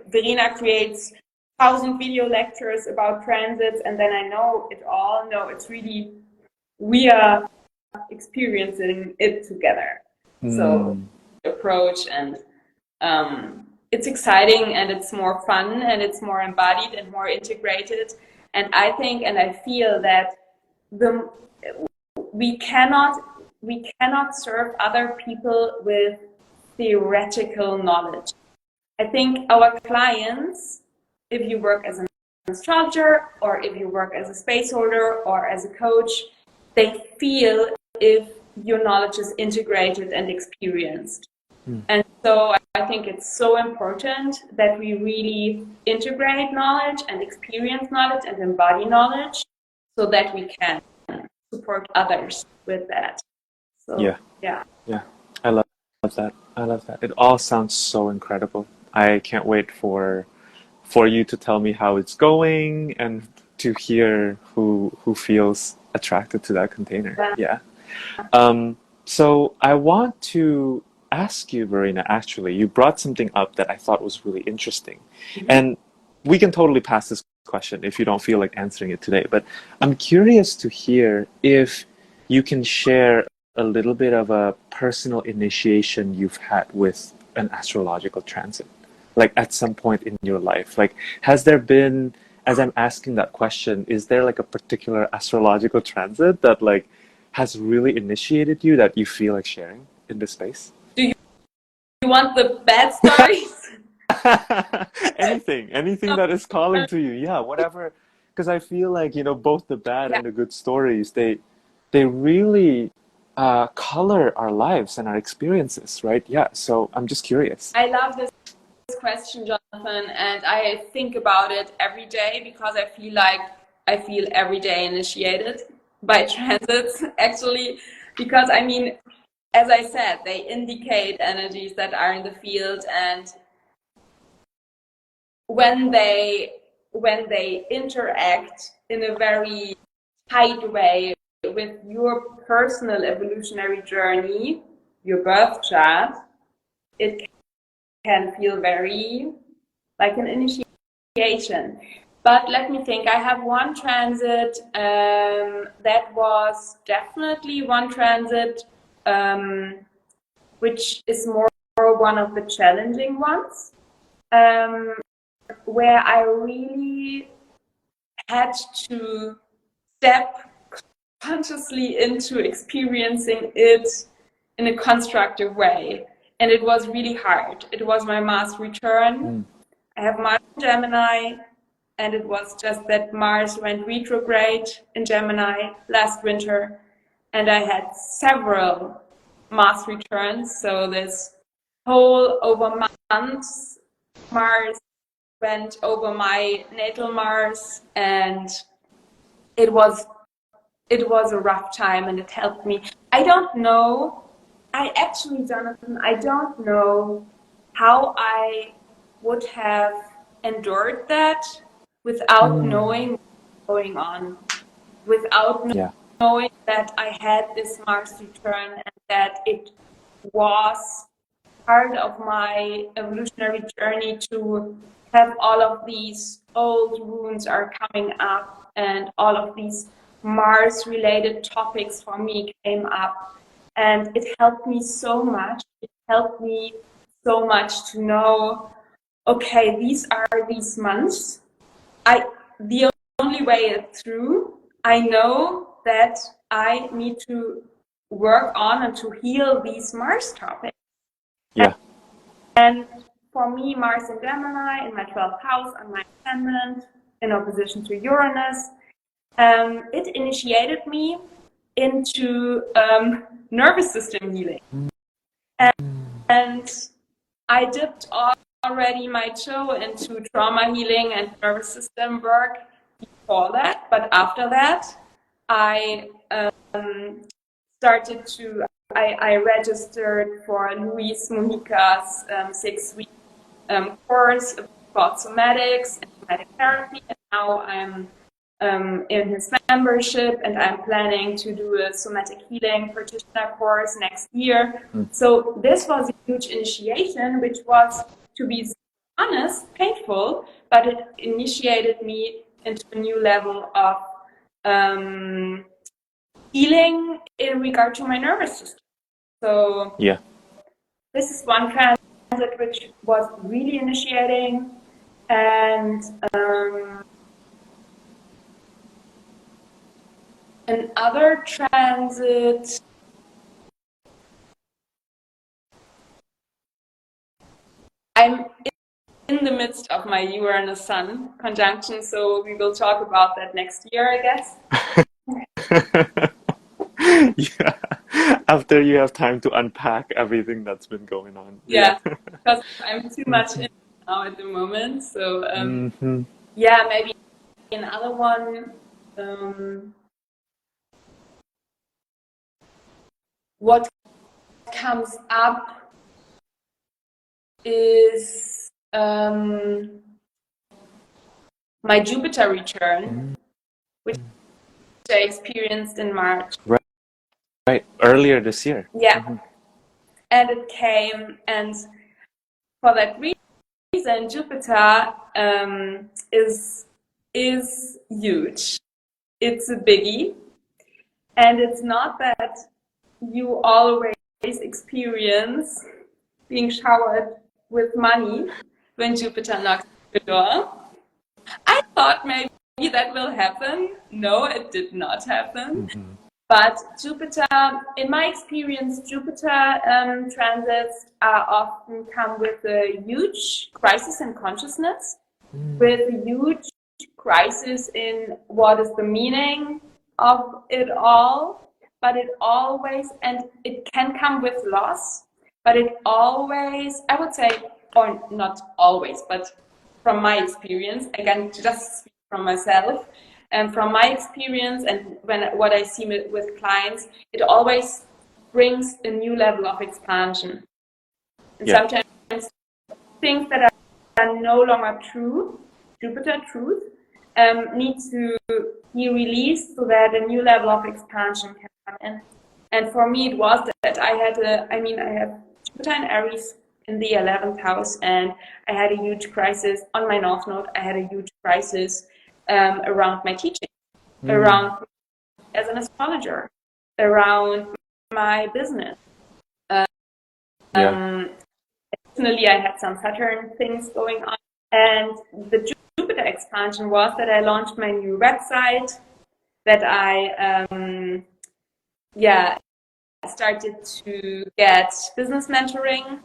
Verena creates 1,000 video lectures about transits and then I know it all. No, it's really, we are experiencing it together. So approach, and it's exciting and it's more fun and it's more embodied and more integrated. And I think and I feel that we cannot serve other people with theoretical knowledge. I think our clients, if you work as an astrologer or if you work as a space holder or as a coach, they feel if your knowledge is integrated and experienced. And so I think it's so important that we really integrate knowledge and experience knowledge and embody knowledge so that we can support others with that. So, yeah. I love that. It all sounds so incredible. I can't wait for you to tell me how it's going and to hear who feels attracted to that container. Yeah. So I want to ask you, Verena, actually, you brought something up that I thought was really interesting. And we can totally pass this question if you don't feel like answering it today. But I'm curious to hear if you can share a little bit of a personal initiation you've had with an astrological transit, like at some point in your life. Like, has there been, as I'm asking that question, is there like a particular astrological transit that like has really initiated you that you feel like sharing in this space? Do you want the bad stories? Anything that is calling to you, yeah, whatever. Because I feel like, both the bad Yeah, and the good stories, they really color our lives and our experiences, right? Yeah. So I'm just curious. I love this question, Jonathan, and I think about it every day because I feel like I feel every day initiated by transits, actually, because I mean, as I said, they indicate energies that are in the field, and when they interact in a very tight way with your personal evolutionary journey, your birth chart, it can feel very like an initiation. But let me think. I have one transit that was definitely one transit which is more one of the challenging ones, where I really had to step consciously into experiencing it in a constructive way. And it was really hard. It was my Mars return. I have Mars in Gemini, and it was just that Mars went retrograde in Gemini last winter, and I had several Mars returns. So this whole over months, Mars went over my natal Mars, and it was a rough time, and it helped me. I don't know. Jonathan, I don't know how I would have endured that without knowing what's going on, without Yeah. knowing that I had this Mars return and that it was part of my evolutionary journey to have all of these old wounds are coming up, and all of these Mars related topics for me came up, and it helped me so much. It helped me so much to know, okay, these are these months. The only way through, I know that I need to work on and to heal these Mars topics. Yeah. And for me, Mars in Gemini in my 12th house and my ascendant in opposition to Uranus, it initiated me into nervous system healing. And I dipped already my toe into trauma healing and nervous system work before that. But after that, I I registered for Luis Mujica's 6-week course about somatics and somatic therapy, and now I'm in his membership, and I'm planning to do a somatic healing practitioner course next year. So this was a huge initiation, which was, to be honest, painful, but it initiated me into a new level of healing in regard to my nervous system. So Yeah. this is one transit which was really initiating, and another transit, I'm in the midst of my Uranus Sun conjunction, so we will talk about that next year, I guess. Yeah. After you have time to unpack everything that's been going on. Yeah, because I'm too much in now at the moment. So yeah, maybe another one. What comes up is my Jupiter return, which I experienced in March. Right. Earlier this year. Yeah. and it came, and for that reason, Jupiter is huge. It's a biggie, and it's not that you always experience being showered with money when Jupiter knocks at the door. I thought maybe that will happen. No, it did not happen. Mm-hmm. But Jupiter, in my experience, Jupiter transits often come with a huge crisis in consciousness, with a huge crisis in what is the meaning of it all. But it always, and it can come with loss, but it always, I would say, or not always, but from my experience, again, just speak from myself, and from my experience and what I see with clients, it always brings a new level of expansion. And sometimes things that are no longer true, Jupiter truth, need to be released so that a new level of expansion can come in. And for me, it was that I have Jupiter and Aries in the 11th house, and I had a huge crisis on my North Node. I had a huge crisis around my teaching, around as an astrologer, around my business. Additionally, I had some Saturn things going on, and the Jupiter expansion was that I launched my new website, that I started to get business mentoring.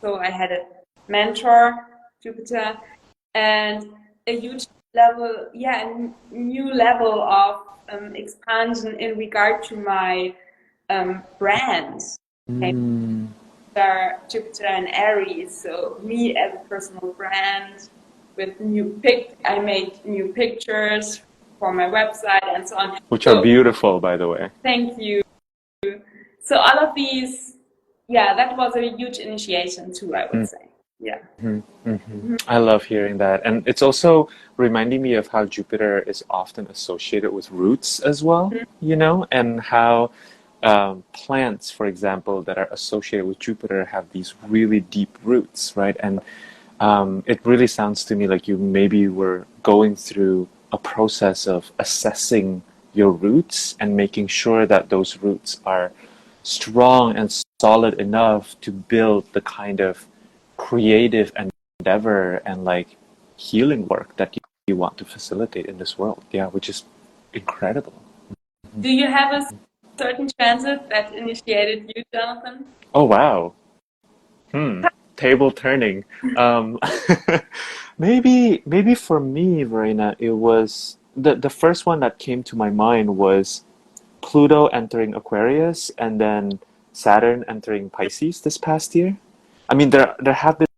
So I had a mentor, Jupiter, and a huge level, a new level of expansion in regard to my brand. Jupiter and Aries, so me as a personal brand with I made new pictures for my website and so on. Which are beautiful, by the way. Thank you. So all of these, that was a huge initiation too, I would say. Yeah. I love hearing that. And it's also reminding me of how Jupiter is often associated with roots as well, and how plants, for example, that are associated with Jupiter have these really deep roots, right? And it really sounds to me like you maybe were going through a process of assessing your roots and making sure that those roots are strong and solid enough to build the kind of creative endeavor and like healing work that you want to facilitate in this world. Yeah, which is incredible. Do you have a certain transit that initiated you, Jonathan? Oh, wow. Table turning. Maybe for me, Verena, it was the first one that came to my mind was Pluto entering Aquarius and then Saturn entering Pisces this past year. I mean, there have been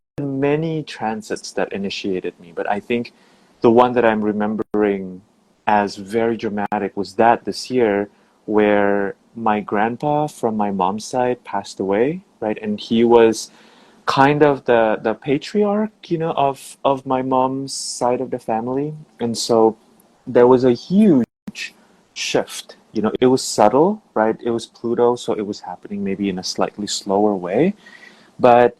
many transits that initiated me, but I think the one that I'm remembering as very dramatic was that this year, where my grandpa from my mom's side passed away, right? And he was kind of the patriarch, of my mom's side of the family. And so there was a huge shift. It was subtle, right? It was Pluto, so it was happening maybe in a slightly slower way. But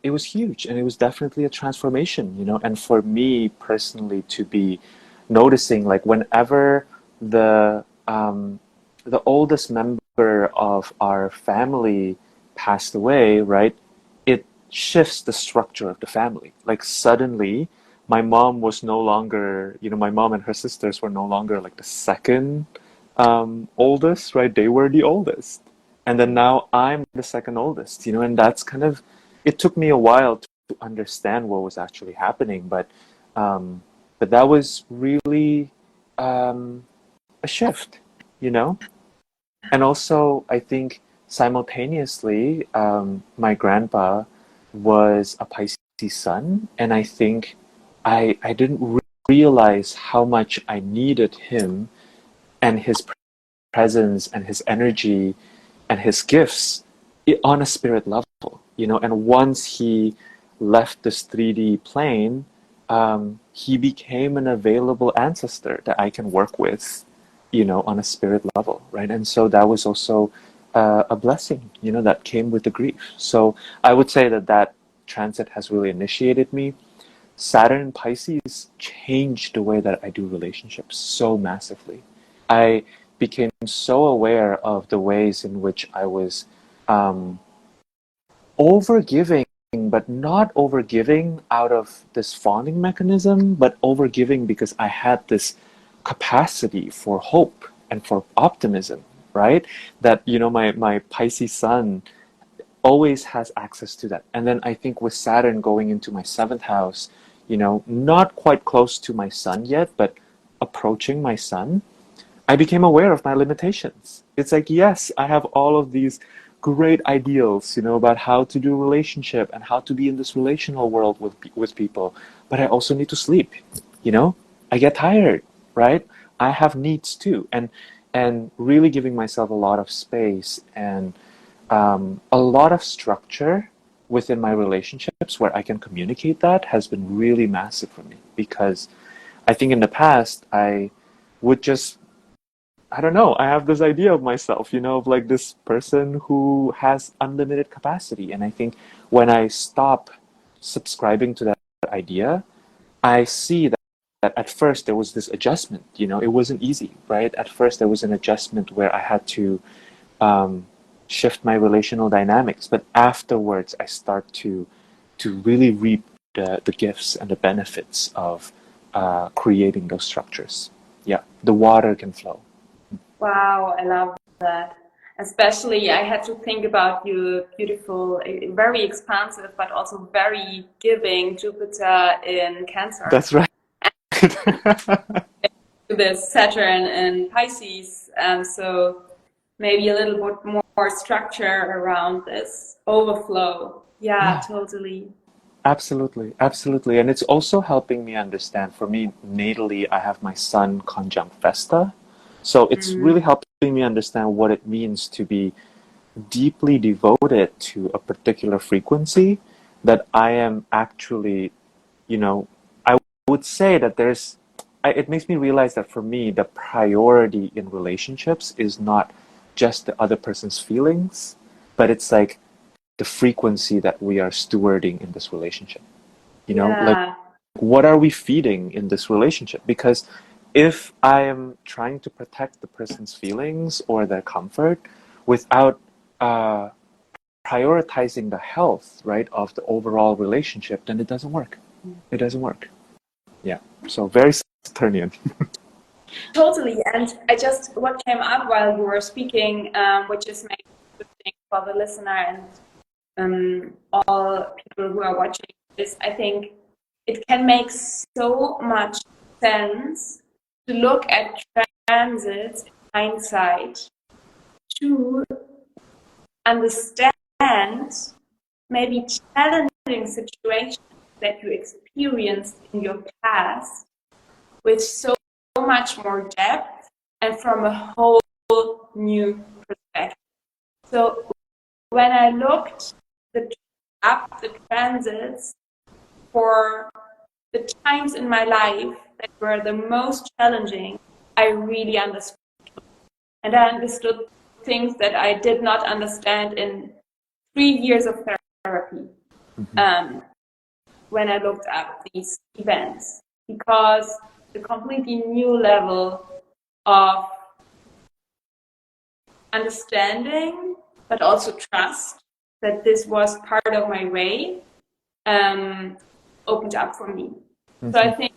it was huge, and it was definitely a transformation, and for me personally to be noticing, like, whenever the oldest member of our family passed away, right, it shifts the structure of the family. Like, suddenly my mom was no longer, my mom and her sisters were no longer like the second oldest, right? They were the oldest. And then now I'm the second oldest, and that's kind of, it took me a while to understand what was actually happening, but that was really a shift, And also, I think simultaneously, my grandpa was a Pisces sun, and I think I didn't realize how much I needed him and his presence and his energy and his gifts on a spirit level, and once he left this 3D plane, he became an available ancestor that I can work with, on a spirit level, right? And so that was also a blessing, that came with the grief. So I would say that that transit has really initiated me. Saturn in Pisces changed the way that I do relationships so massively. I became so aware of the ways in which I was um, overgiving, but not overgiving out of this fawning mechanism, but overgiving because I had this capacity for hope and for optimism, right? That, my Pisces sun always has access to that. And then I think with Saturn going into my seventh house, not quite close to my sun yet, but approaching my sun, I became aware of my limitations. It's like, yes, I have all of these great ideals, about how to do relationship and how to be in this relational world with people, but I also need to sleep. I get tired, right? I have needs too, and really giving myself a lot of space and a lot of structure within my relationships where I can communicate that has been really massive for me, because I think in the past I would just, I don't know, I have this idea of myself, of like this person who has unlimited capacity. And I think when I stop subscribing to that idea, I see that at first there was this adjustment, it wasn't easy, right? At first there was an adjustment where I had to um, shift my relational dynamics, but afterwards I start to really reap the gifts and the benefits of creating those structures. Yeah, the water can flow. Wow, I love that. Especially, I had to think about your beautiful, very expansive, but also very giving Jupiter in Cancer. That's right. This Saturn in Pisces, so maybe a little bit more structure around this overflow. Yeah, Yeah, totally. absolutely, absolutely. And it's also helping me understand. For me, natally, I have my sun conjunct Vesta. So it's Mm, really helping me understand what it means to be deeply devoted to a particular frequency, that I am actually, I would say that it makes me realize that for me, the priority in relationships is not just the other person's feelings, but it's like the frequency that we are stewarding in this relationship. Like, yeah, what are we feeding in this relationship? Because if I am trying to protect the person's feelings or their comfort without uh, prioritizing the health, right, of the overall relationship, then it doesn't work. It doesn't work. Yeah. So very Saturnian. totally. And what came up while you were speaking, which is maybe interesting for the listener and all people who are watching, is I think it can make so much sense to look at transits in hindsight to understand maybe challenging situations that you experienced in your past with so much more depth and from a whole new perspective. So when I looked up the transits for the times in my life that were the most challenging, I really understood. And I understood things that I did not understand in 3 years of therapy. Um, when I looked up these events, because the completely new level of understanding, but also trust that this was part of my way, opened up for me. So I think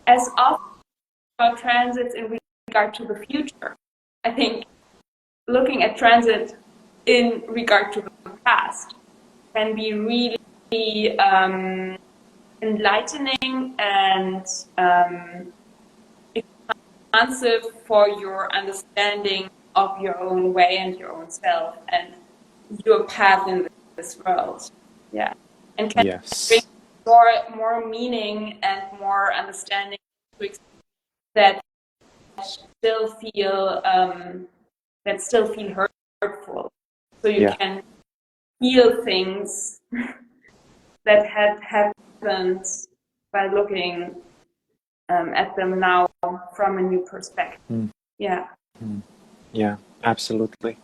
as often about transits in regard to the future, I think looking at transit in regard to the past can be really enlightening and expansive for your understanding of your own way and your own self and your path in this world. Yeah, and can bring Yes. more meaning and more understanding to that still feel hurtful. So you Yeah. can feel things that had happened by looking at them now from a new perspective. Mm. Yeah. Mm. Yeah. Absolutely.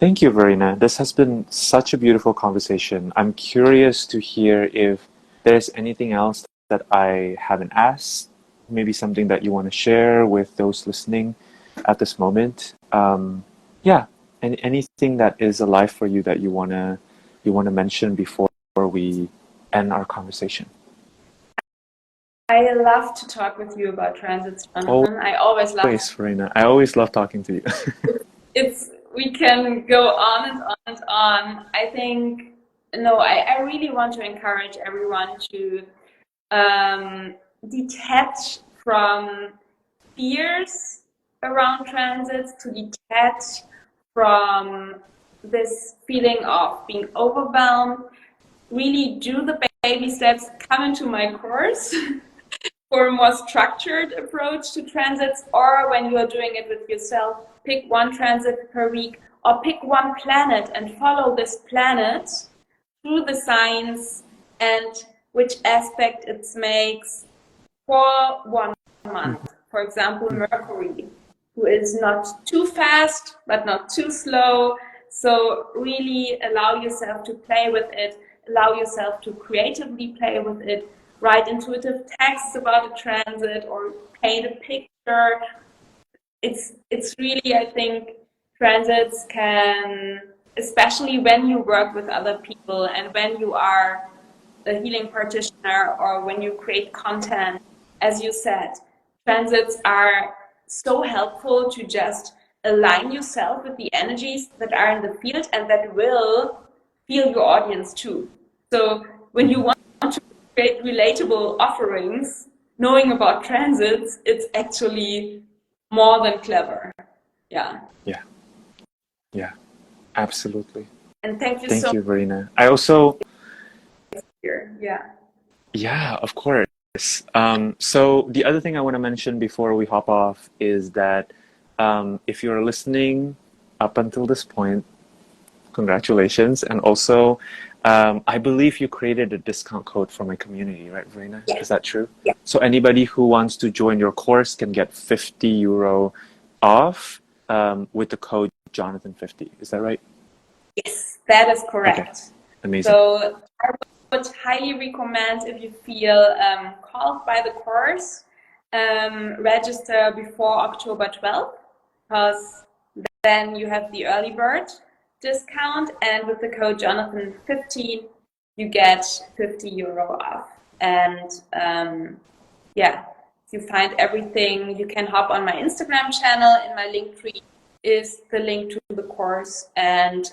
Thank you, Verena. This has been such a beautiful conversation. I'm curious to hear if there's anything else that I haven't asked, maybe something that you want to share with those listening at this moment. Yeah, and anything that is alive for you that you wanna mention before we end our conversation. I love to talk with you about transits, Jonathan. I always love Always, Verena. I always love talking to you. it's we can go on and on and on. I think no, I really want to encourage everyone to detach from fears around transits, to detach from this feeling of being overwhelmed. Really do the baby steps, come into my course for a more structured approach to transits, or when you are doing it with yourself, pick one transit per week or pick one planet and follow this planet through the signs and which aspect it makes for 1 month. For example, Mercury, who is not too fast but not too slow. So really allow yourself to play with it, allow yourself to creatively play with it, write intuitive texts about a transit or paint a picture. It's really, I think, transits can, especially when you work with other people and when you are a healing practitioner or when you create content, as you said, transits are so helpful to just align yourself with the energies that are in the field and that will feel your audience too. So when you want to create relatable offerings, knowing about transits, it's actually more than clever. Yeah. Yeah, yeah, absolutely. And thank you Thank so you, Verena. I also, much here. Yeah. yeah, of course. So the other thing I want to mention before we hop off is that if you're listening up until this point, congratulations. And also, I believe you created a discount code for my community, right, Verena? Yeah. Is that true? Yeah. So anybody who wants to join your course can get 50 euro off with the code Jonathan50. Is that right? Yes, that is Okay, correct. amazing. So I would highly recommend, if you feel called by the course, register before October 12th, because then you have the early bird discount, and with the code Jonathan15, you get 50 euro off. And yeah, you find everything. You can hop on my Instagram channel. In my link tree is the link to the course, and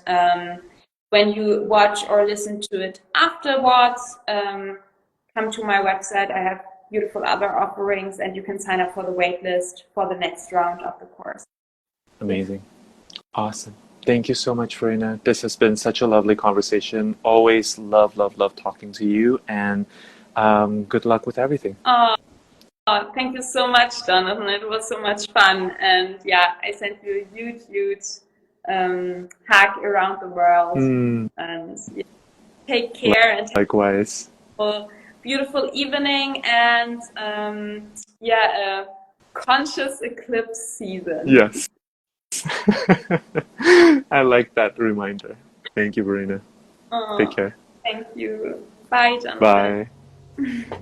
when you watch or listen to it afterwards, come to my website. I have beautiful other offerings, and you can sign up for the waitlist for the next round of the course. Amazing. Awesome. Thank you so much, Verena. This has been such a lovely conversation. Always love, love, love talking to you, and good luck with everything. Thank you so much, Jonathan. It was so much fun. And yeah, I sent you a huge, huge hug around the world. And yeah, take care and have Likewise. a beautiful evening and yeah, a conscious eclipse season. Yes. I like that reminder. Thank you, Verena. Take care. Thank you. Bye, Jonathan. Bye.